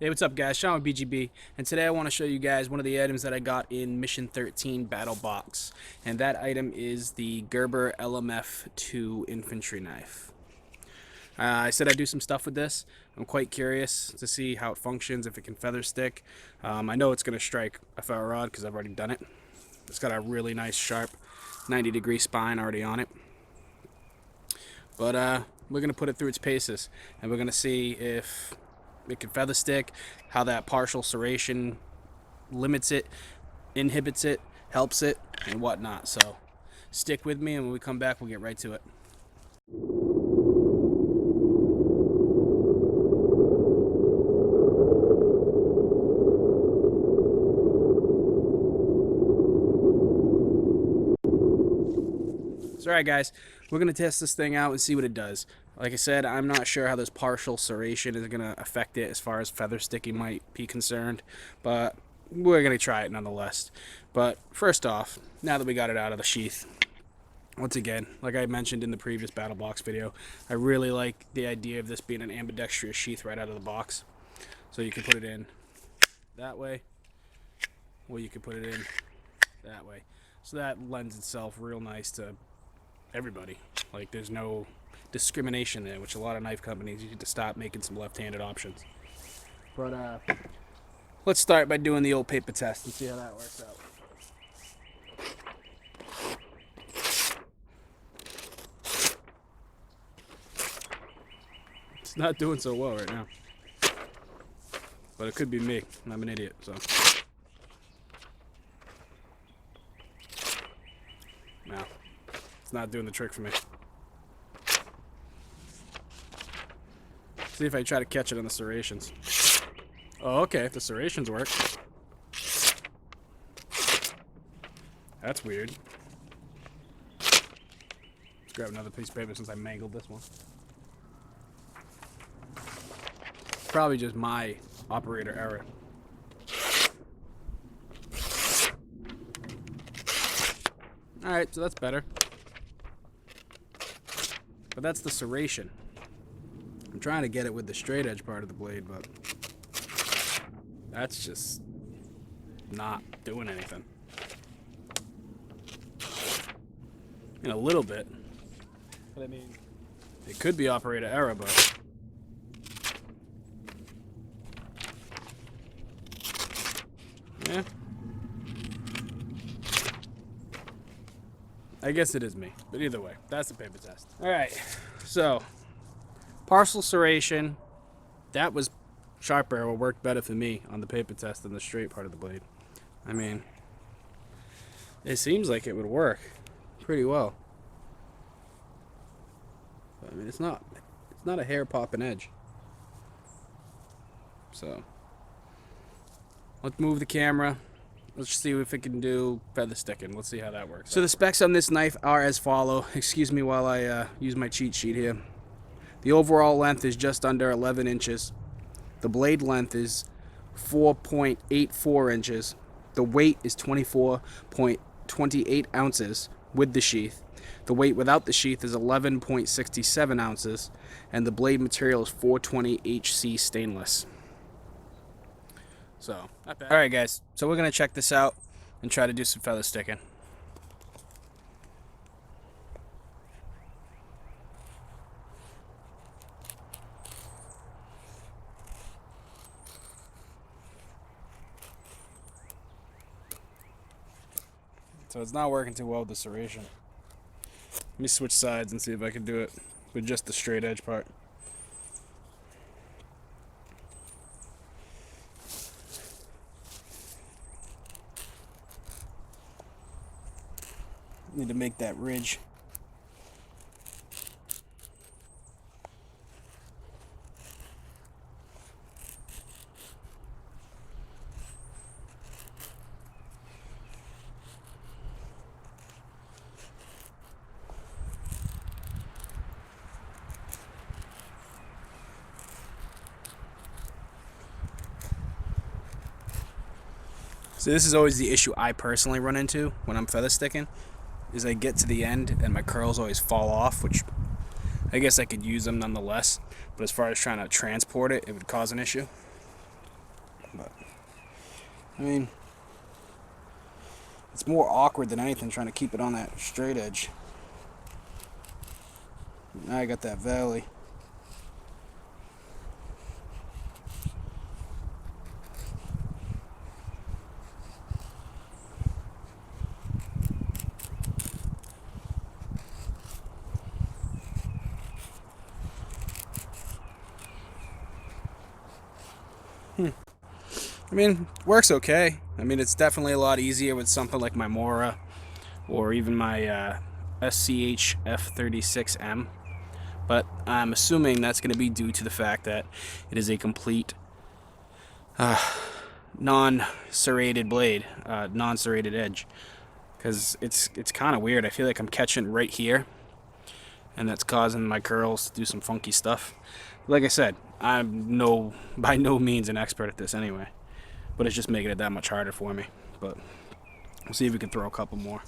Hey, what's up guys? Sean with BGB, and today I want to show you guys one of the items that I got in Mission 13 Battle Box, and that item is the Gerber LMF2 infantry knife. I said I'd do some stuff with this. I'm quite curious to see how it functions, if it can feather stick. I know it's going to strike a ferro rod because I've already done it. It's got a really nice sharp 90-degree spine already on it. But we're going to put it through its paces, and we're going to see if it can feather stick, how that partial serration limits it, inhibits it, helps it, and whatnot. So stick with me, and when we come back, we'll get right to it. So alright guys, we're going to test this thing out and see what it does. Like I said, I'm not sure how this partial serration is going to affect it as far as feather sticking might be concerned, but we're going to try it nonetheless. But first off, now that we got it out of the sheath, once again, like I mentioned in the previous battle box video, I really like the idea of this being an ambidextrous sheath right out of the box. So you can put it in that way, or you can put it in that way. So that lends itself real nice to everybody. Like, there's no discrimination there, which a lot of knife companies, you need to stop making some left-handed options. But let's start by doing the old paper test and see how that works out. It's not doing so well right now, but it could be me. I'm an idiot, so no, it's not doing the trick for me. See if I try to catch it on the serrations. Oh, okay, the serrations work. That's weird. Let's grab another piece of paper since I mangled this one. Probably just my operator error. Alright, so that's better. But that's the serration. I'm trying to get it with the straight edge part of the blade, but that's just not doing anything. In a little bit. But I mean, it could be operator error, but yeah. I guess it is me, but either way, that's the paper test. Alright, so partial serration, that was sharper or worked better for me on the paper test than the straight part of the blade. I mean, it seems like it would work pretty well. But, I mean, it's not a hair popping edge. So let's move the camera. Let's see if it can do feather sticking. Let's see how that works. So the specs on this knife are as follow. Excuse me while I use my cheat sheet here. The overall length is just under 11 inches. The blade length is 4.84 inches. The weight is 24.28 ounces with the sheath. The weight without the sheath is 11.67 ounces. And the blade material is 420 HC stainless. So, not bad. Alright guys, so we're going to check this out and try to do some feather sticking. So it's not working too well with the serration. Let me switch sides and see if I can do it with just the straight edge part. Need to make that ridge. So this is always the issue I personally run into when I'm feather sticking, is I get to the end and my curls always fall off, which I guess I could use them nonetheless, but as far as trying to transport it, it would cause an issue. But I mean, it's more awkward than anything trying to keep it on that straight edge. Now I got that valley. I mean, works okay. I mean, it's definitely a lot easier with something like my Mora or even my SCH F36M. But I'm assuming that's going to be due to the fact that it is a complete non-serrated blade, non-serrated edge. Because it's kind of weird. I feel like I'm catching right here, and that's causing my curls to do some funky stuff. Like I said, I'm by no means an expert at this anyway, but it's just making it that much harder for me. But we'll see if we can throw a couple more.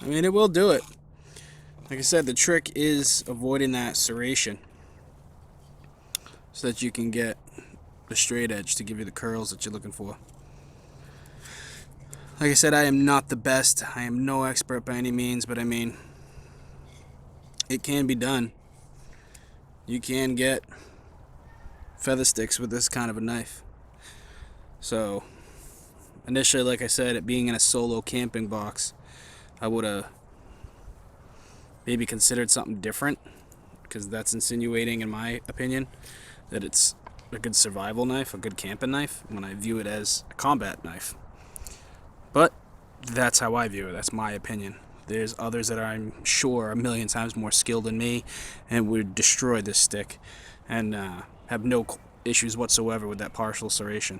I mean, it will do it. Like I said, the trick is avoiding that serration so that you can get the straight edge to give you the curls that you're looking for. Like I said, I am not the best. I am no expert by any means, but I mean, it can be done. You can get feather sticks with this kind of a knife. So, initially, like I said, it being in a solo camping box, I would have maybe considered something different, because that's insinuating, in my opinion, that it's a good survival knife, a good camping knife, when I view it as a combat knife. But that's how I view it. That's my opinion. There's others that I'm sure are a million times more skilled than me and would destroy this stick and have no issues whatsoever with that partial serration.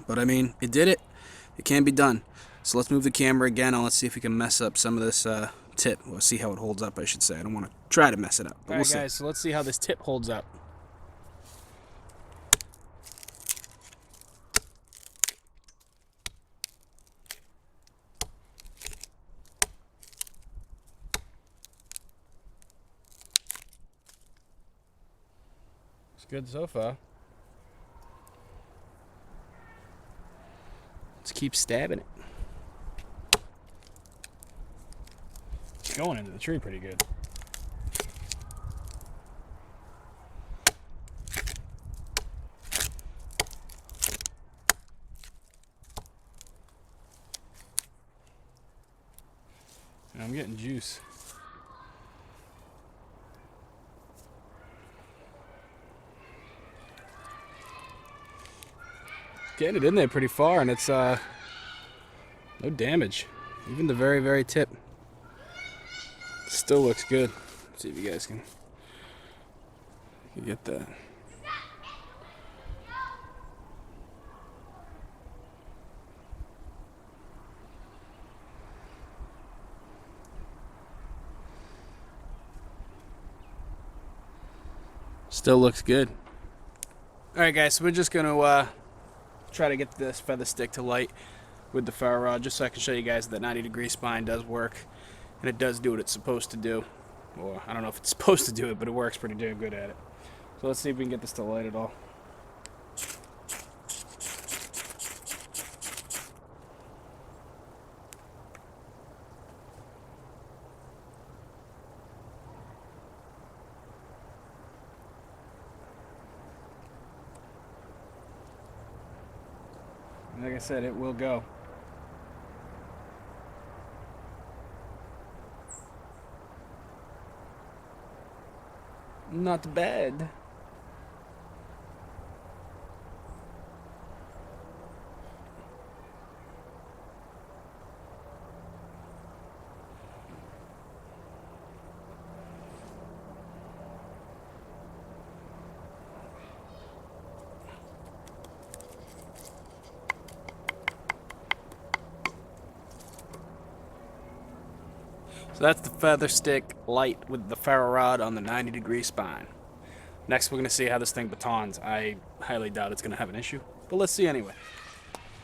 But I mean, it did it. It can be done. So let's move the camera again and let's see if we can mess up some of this tip. We'll see how it holds up, I should say. I don't want to try to mess it up. Alright guys, so let's see how this tip holds up. It's good so far. Let's keep stabbing it. It's going into the tree pretty good. And I'm getting juice. Getting it in there pretty far, and it's no damage. Even the very, very tip still looks good. Let's see if you guys can get that. Still looks good. Alright guys, so we're just going to try to get this feather stick to light with the ferro rod, just so I can show you guys that 90-degree spine does work, and it does do what it's supposed to do. Or I don't know if it's supposed to do it, but it works pretty damn good at it. So let's see if we can get this to light at all. Like I said, it will go. Not bad. So that's the feather stick light with the ferro rod on the 90-degree spine. Next, we're going to see how this thing batons. I highly doubt it's going to have an issue, but let's see anyway.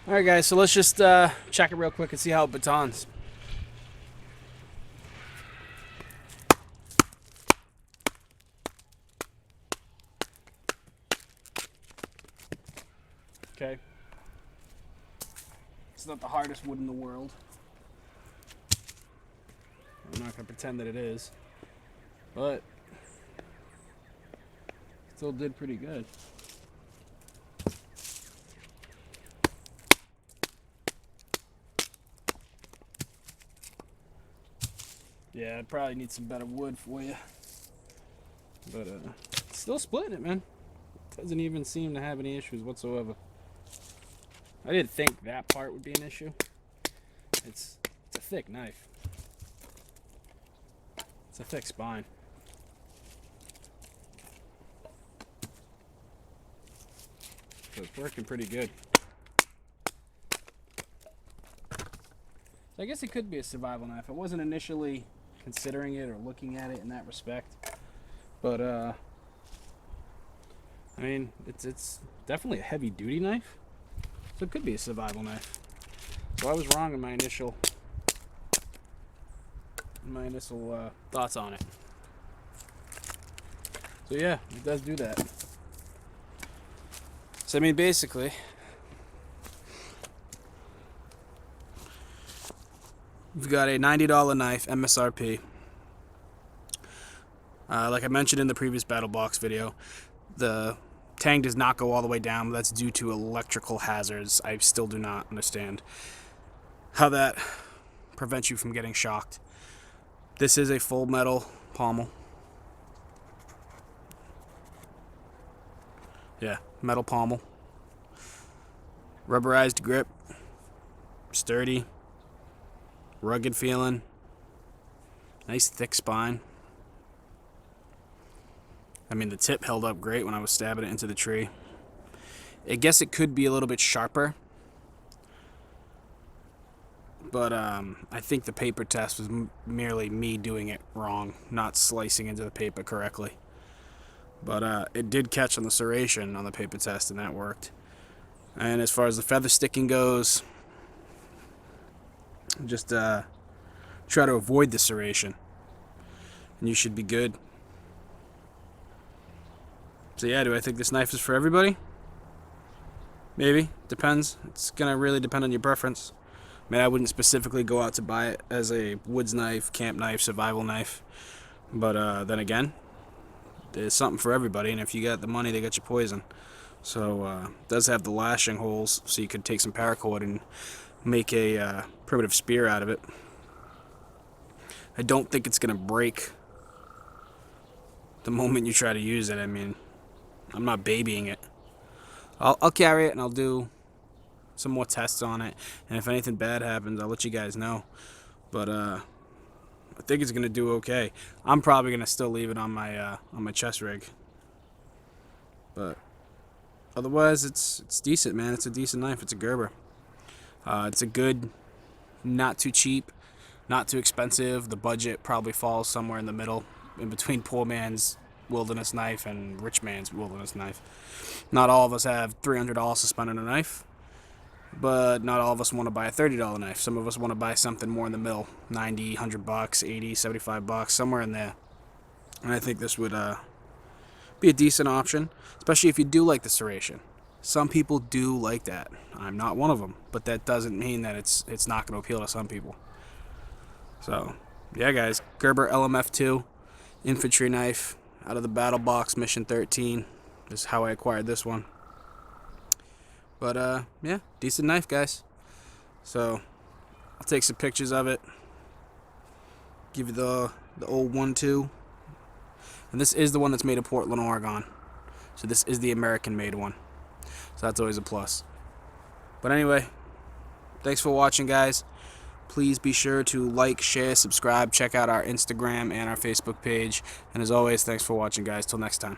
Alright guys, so let's just check it real quick and see how it batons. Okay. It's not the hardest wood in the world. I'm not going to pretend that it is, but still did pretty good. Yeah, I'd probably need some better wood for you. But still splitting it, man. Doesn't even seem to have any issues whatsoever. I didn't think that part would be an issue. It's a thick knife. It's a thick spine. So it's working pretty good. So I guess it could be a survival knife. I wasn't initially considering it or looking at it in that respect. But I mean, it's definitely a heavy duty knife. So it could be a survival knife. So I was wrong in my initial thoughts on it. So yeah, it does do that. So I mean, basically, we've got a $90 knife, MSRP. Like I mentioned in the previous battlebox video, the tang does not go all the way down, but that's due to electrical hazards. I still do not understand how that prevents you from getting shocked. This is a full metal pommel. Yeah, metal pommel. Rubberized grip. Sturdy. Rugged feeling. Nice thick spine. I mean, the tip held up great when I was stabbing it into the tree. I guess it could be a little bit sharper. But I think the paper test was merely me doing it wrong, not slicing into the paper correctly. But it did catch on the serration on the paper test, and that worked. And as far as the feather sticking goes, just try to avoid the serration, and you should be good. So yeah, do I think this knife is for everybody? Maybe. Depends. It's going to really depend on your preference. I mean, I wouldn't specifically go out to buy it as a woods knife, camp knife, survival knife. But then again, there's something for everybody, and if you got the money, they got your poison. So it does have the lashing holes, so you could take some paracord and make a primitive spear out of it. I don't think it's going to break the moment you try to use it. I mean, I'm not babying it. I'll carry it and I'll do some more tests on it, and if anything bad happens, I'll let you guys know. But I think it's gonna do okay. I'm probably gonna still leave it on my chest rig, but otherwise it's decent, man. It's a decent knife. It's a Gerber. It's a good, not too cheap, not too expensive. The budget probably falls somewhere in the middle, in between poor man's wilderness knife and rich man's wilderness knife. Not all of us have $300 to spend on a knife, but not all of us want to buy a $30 knife. Some of us want to buy something more in the middle, 90, 100 bucks, 80, 75 bucks, somewhere in there. And I think this would be a decent option, especially if you do like the serration. Some people do like that. I'm not one of them, but that doesn't mean that it's not going to appeal to some people. So, yeah, guys, Gerber LMF2 infantry knife out of the battlebox mission 13. This is how I acquired this one. But yeah, decent knife, guys. So I'll take some pictures of it, give you the old 1-2, and this is the one that's made in Portland, Oregon. So this is the American-made one. So that's always a plus. But anyway, thanks for watching, guys. Please be sure to like, share, subscribe, check out our Instagram and our Facebook page. And as always, thanks for watching, guys. Till next time.